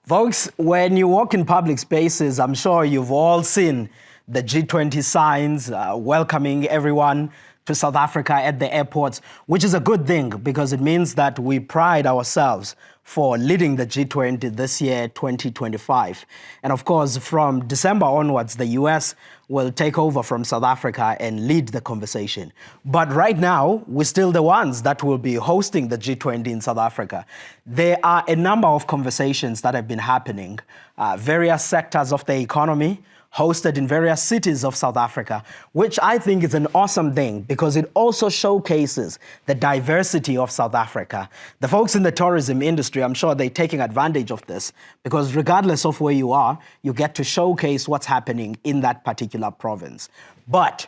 Folks, when you walk in public spaces, I'm sure you've all seen the G20 signs welcoming everyone to South Africa at the airports, which is a good thing because it means that we pride ourselves for leading the G20 this year, 2025. And of course, from December onwards, the US will take over from South Africa and lead the conversation. But right now, we're still the ones that will be hosting the G20 in South Africa. There are a number of conversations that have been happening, various sectors of the economy, hosted in various cities of South Africa, which I think is an awesome thing because it also showcases the diversity of South Africa. The folks in the tourism industry, I'm sure they're taking advantage of this because regardless of where you are, you get to showcase what's happening in that particular province. But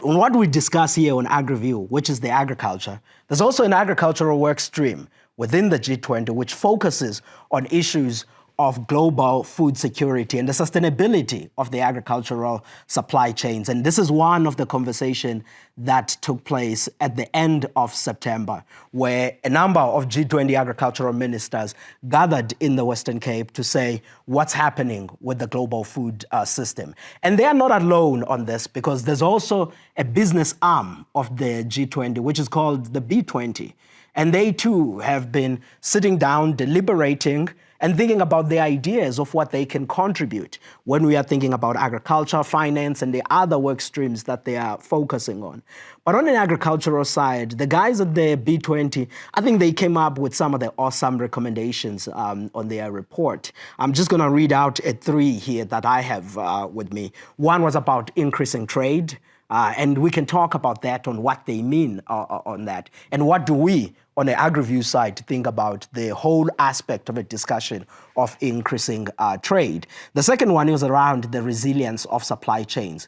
what we discuss here on AgriView, which is the agriculture, there's also an agricultural work stream within the G20, which focuses on issues of global food security and the sustainability of the agricultural supply chains. And this is one of the conversations that took place at the end of September, where a number of G20 agricultural ministers gathered in the Western Cape to say what's happening with the global food system. And they are not alone on this because there's also a business arm of the G20, which is called the B20. And they too have been sitting down, deliberating, and thinking about the ideas of what they can contribute when we are thinking about agriculture, finance, and the other work streams that they are focusing on. But on the agricultural side, the guys at the B20, I think they came up with some of the awesome recommendations on their report. I'm just going to read out 3 here that I have with me. One was about increasing trade. And we can talk about that on what they mean on that. And what do we, on the AgriView side, think about the whole aspect of a discussion of increasing trade. The second one is around the resilience of supply chains.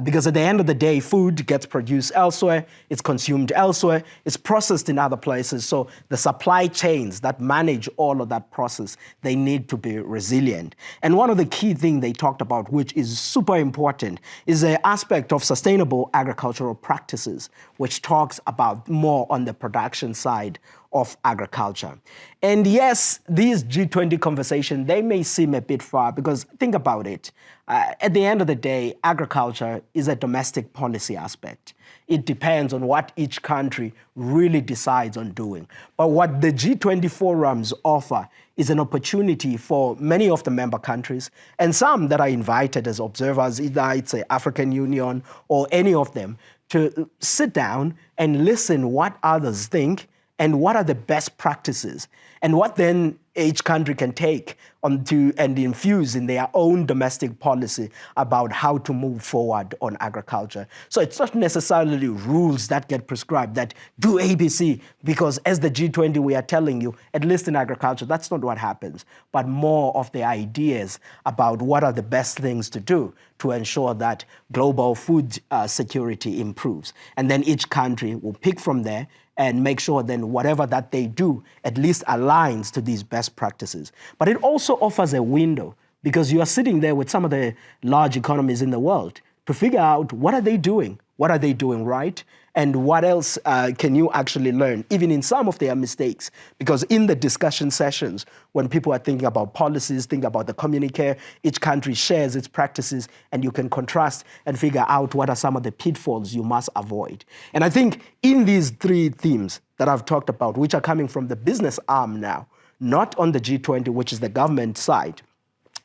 Because at the end of the day, food gets produced elsewhere, it's consumed elsewhere, it's processed in other places. So the supply chains that manage all of that process, they need to be resilient. And one of the key things they talked about, which is super important, is the aspect of sustainable agricultural practices, which talks about more on the production side of agriculture. And yes, these G20 conversations, they may seem a bit far because think about it. At the end of the day, agriculture is a domestic policy aspect. It depends on what each country really decides on doing. But what the G20 forums offer is an opportunity for many of the member countries and some that are invited as observers, either it's the African Union or any of them, to sit down and listen what others think and what are the best practices, and what then each country can take onto and infuse in their own domestic policy about how to move forward on agriculture. So it's not necessarily rules that get prescribed that do ABC, because as the G20 we are telling you, at least in agriculture, that's not what happens, but more of the ideas about what are the best things to do to ensure that global food security improves. And then each country will pick from there and make sure then whatever that they do at least aligns to these best practices. But it also offers a window because you are sitting there with some of the large economies in the world to figure out what are they doing right, and what else can you actually learn, even in some of their mistakes. Because in the discussion sessions, when people are thinking about policies, thinking about the communique, each country shares its practices, and you can contrast and figure out what are some of the pitfalls you must avoid. And I think in these 3 themes that I've talked about, which are coming from the business arm now, not on the G20, which is the government side,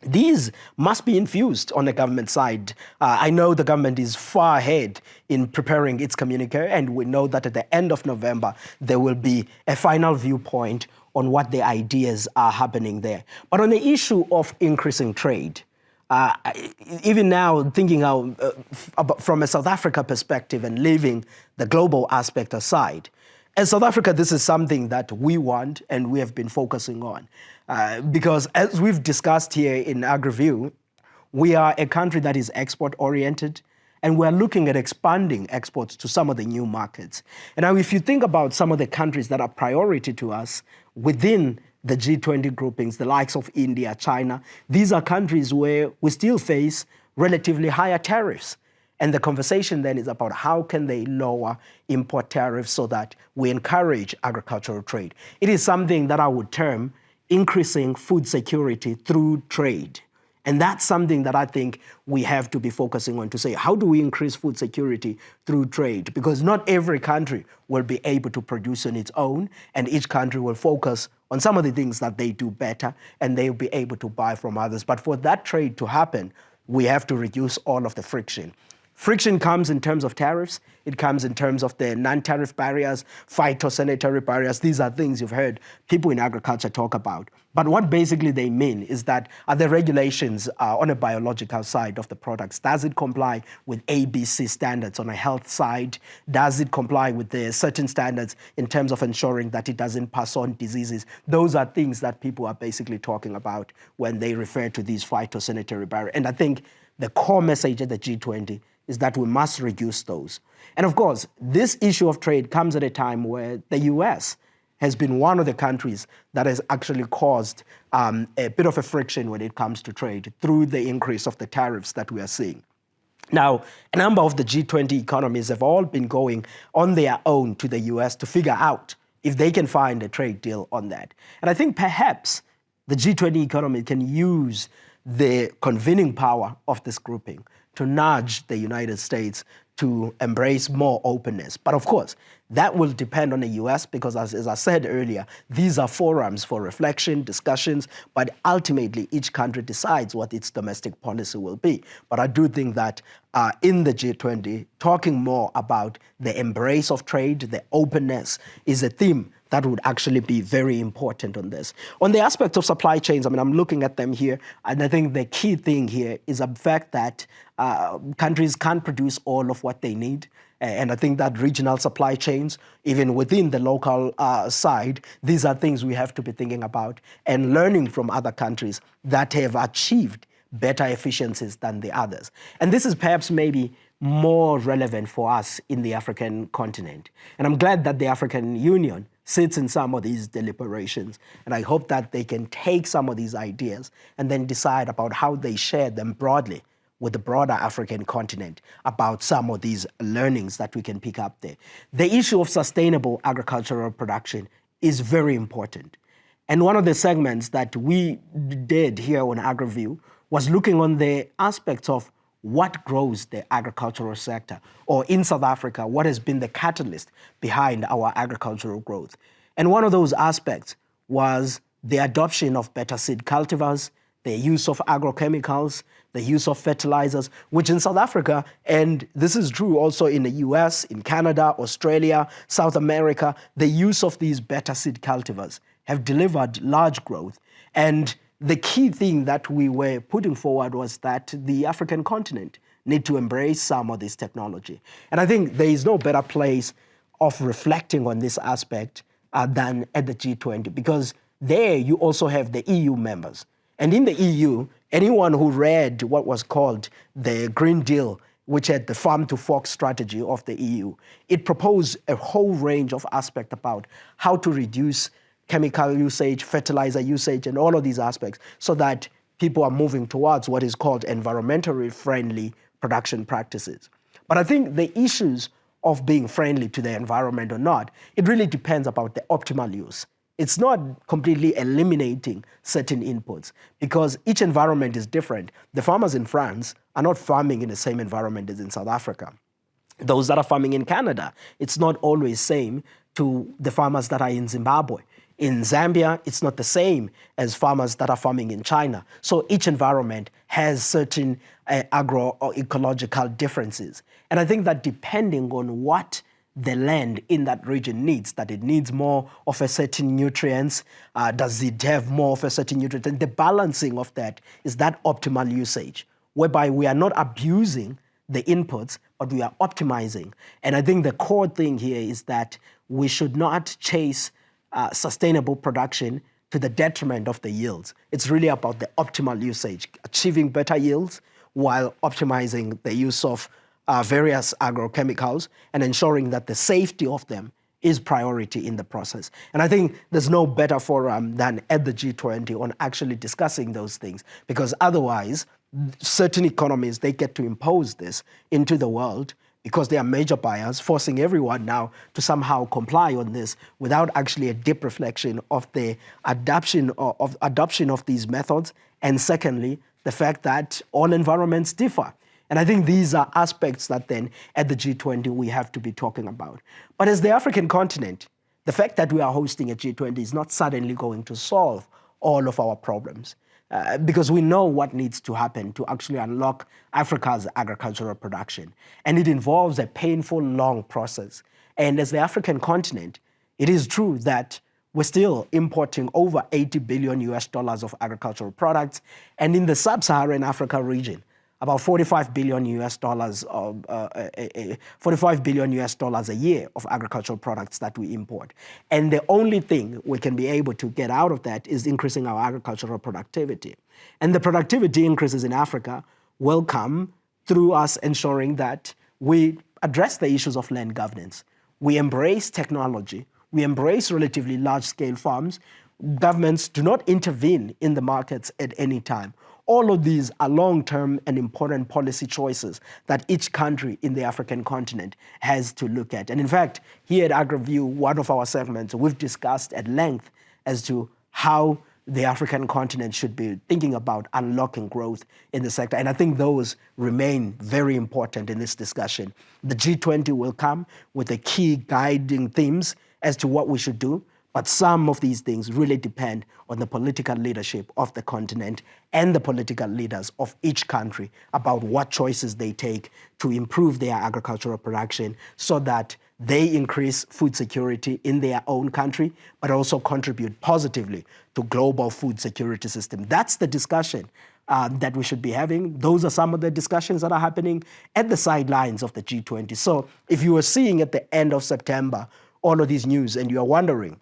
these must be infused on the government side. I know the government is far ahead in preparing its communique, and we know that at the end of November, there will be a final viewpoint on what the ideas are happening there. But on the issue of increasing trade, even now thinking from a South Africa perspective and leaving the global aspect aside, as South Africa, this is something that we want and we have been focusing on. Because as we've discussed here in AgriView, we are a country that is export-oriented, and we're looking at expanding exports to some of the new markets. And now if you think about some of the countries that are priority to us within the G20 groupings, the likes of India, China, these are countries where we still face relatively higher tariffs. And the conversation then is about how can they lower import tariffs so that we encourage agricultural trade. It is something that I would term increasing food security through trade. And that's something that I think we have to be focusing on to say, how do we increase food security through trade? Because not every country will be able to produce on its own, and each country will focus on some of the things that they do better, and they'll be able to buy from others. But for that trade to happen, we have to reduce all of the friction. Friction comes in terms of tariffs. It comes in terms of the non-tariff barriers, phytosanitary barriers. These are things you've heard people in agriculture talk about. But what basically they mean is that are the regulations on a biological side of the products? Does it comply with ABC standards on a health side? Does it comply with the certain standards in terms of ensuring that it doesn't pass on diseases? Those are things that people are basically talking about when they refer to these phytosanitary barriers. And I think the core message at the G20 is that we must reduce those. And of course, this issue of trade comes at a time where the US has been one of the countries that has actually caused a bit of a friction when it comes to trade through the increase of the tariffs that we are seeing. Now, a number of the G20 economies have all been going on their own to the US to figure out if they can find a trade deal on that. And I think perhaps the G20 economy can use the convening power of this grouping to nudge the United States to embrace more openness. But of course, that will depend on the US because as I said earlier, these are forums for reflection, discussions, but ultimately each country decides what its domestic policy will be. But I do think that in the G20, talking more about the embrace of trade, the openness is a theme that would actually be very important on this. On the aspect of supply chains, I mean, I'm looking at them here, and I think the key thing here is the fact that countries can't produce all of what they need. And I think that regional supply chains, even within the local side, these are things we have to be thinking about and learning from other countries that have achieved better efficiencies than the others. And this is perhaps maybe more relevant for us in the African continent. And I'm glad that the African Union sits in some of these deliberations. And I hope that they can take some of these ideas and then decide about how they share them broadly with the broader African continent about some of these learnings that we can pick up there. The issue of sustainable agricultural production is very important. And one of the segments that we did here on AgriView was looking on the aspects of what grows the agricultural sector, or in South Africa, what has been the catalyst behind our agricultural growth. And one of those aspects was the adoption of better seed cultivars, the use of agrochemicals, the use of fertilizers, which in South Africa, and this is true also in the US, in Canada, Australia, South America, the use of these better seed cultivars have delivered large growth. And the key thing that we were putting forward was that the African continent need to embrace some of this technology. And I think there is no better place of reflecting on this aspect than at the G20, because there you also have the EU members. And in the EU, anyone who read what was called the Green Deal, which had the farm to fork strategy of the EU, it proposed a whole range of aspects about how to reduce chemical usage, fertilizer usage, and all of these aspects so that people are moving towards what is called environmentally friendly production practices. But I think the issues of being friendly to the environment or not, it really depends about the optimal use. It's not completely eliminating certain inputs because each environment is different. The farmers in France are not farming in the same environment as in South Africa. Those that are farming in Canada, it's not always same to the farmers that are in Zimbabwe. In Zambia, it's not the same as farmers that are farming in China. So each environment has certain agroecological differences. And I think that depending on what the land in that region needs, that it needs more of a certain nutrients, does it have more of a certain nutrient? And the balancing of that is that optimal usage, whereby we are not abusing the inputs, but we are optimizing. And I think the core thing here is that we should not chase sustainable production to the detriment of the yields. It's really about the optimal usage, achieving better yields while optimizing the use of various agrochemicals and ensuring that the safety of them is priority in the process. And I think there's no better forum than at the G20 on actually discussing those things, because otherwise certain economies, they get to impose this into the world because they are major buyers, forcing everyone now to somehow comply on this without actually a deep reflection of the adoption of these methods. And secondly, the fact that all environments differ. And I think these are aspects that then at the G20 we have to be talking about. But as the African continent, the fact that we are hosting a G20 is not suddenly going to solve all of our problems. Because we know what needs to happen to actually unlock Africa's agricultural production. And it involves a painful, long process. And as the African continent, it is true that we're still importing over $80 billion of agricultural products. And in the sub-Saharan Africa region, about $45 billion a year of agricultural products that we import. And the only thing we can be able to get out of that is increasing our agricultural productivity. And the productivity increases in Africa will come through us ensuring that we address the issues of land governance. We embrace technology. We embrace relatively large-scale farms. Governments do not intervene in the markets at any time. All of these are long-term and important policy choices that each country in the African continent has to look at. And in fact, here at AgriView, one of our segments, we've discussed at length as to how the African continent should be thinking about unlocking growth in the sector. And I think those remain very important in this discussion. The G20 will come with the key guiding themes as to what we should do. But some of these things really depend on the political leadership of the continent and the political leaders of each country about what choices they take to improve their agricultural production so that they increase food security in their own country, but also contribute positively to global food security system. That's the discussion that we should be having. Those are some of the discussions that are happening at the sidelines of the G20. So if you were seeing at the end of September all of these news and you are wondering,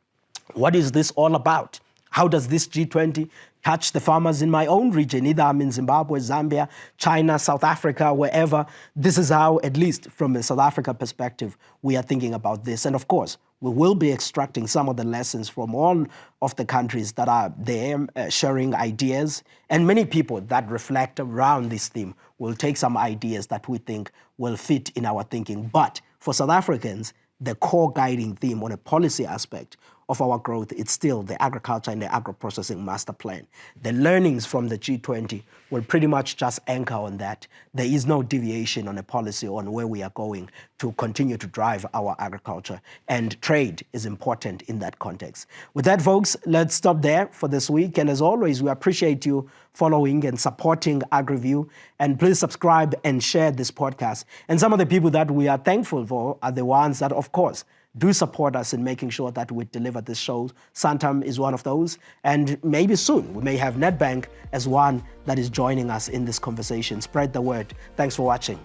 what is this all about? How does this G20 touch the farmers in my own region, either I'm in Zimbabwe, Zambia, China, South Africa, wherever? This is how, at least from a South Africa perspective, we are thinking about this. And of course, we will be extracting some of the lessons from all of the countries that are there, sharing ideas. And many people that reflect around this theme will take some ideas that we think will fit in our thinking. But for South Africans, the core guiding theme on a policy aspect of our growth, it's still the agriculture and the agro-processing master plan. The learnings from the G20 will pretty much just anchor on that. There is no deviation on a policy on where we are going to continue to drive our agriculture. And trade is important in that context. With that, folks, let's stop there for this week. And as always, we appreciate you following and supporting AgriView. And please subscribe and share this podcast. And some of the people that we are thankful for are the ones that, of course, do support us in making sure that we deliver this show. Santam is one of those. And maybe soon we may have Nedbank as one that is joining us in this conversation. Spread the word. Thanks for watching.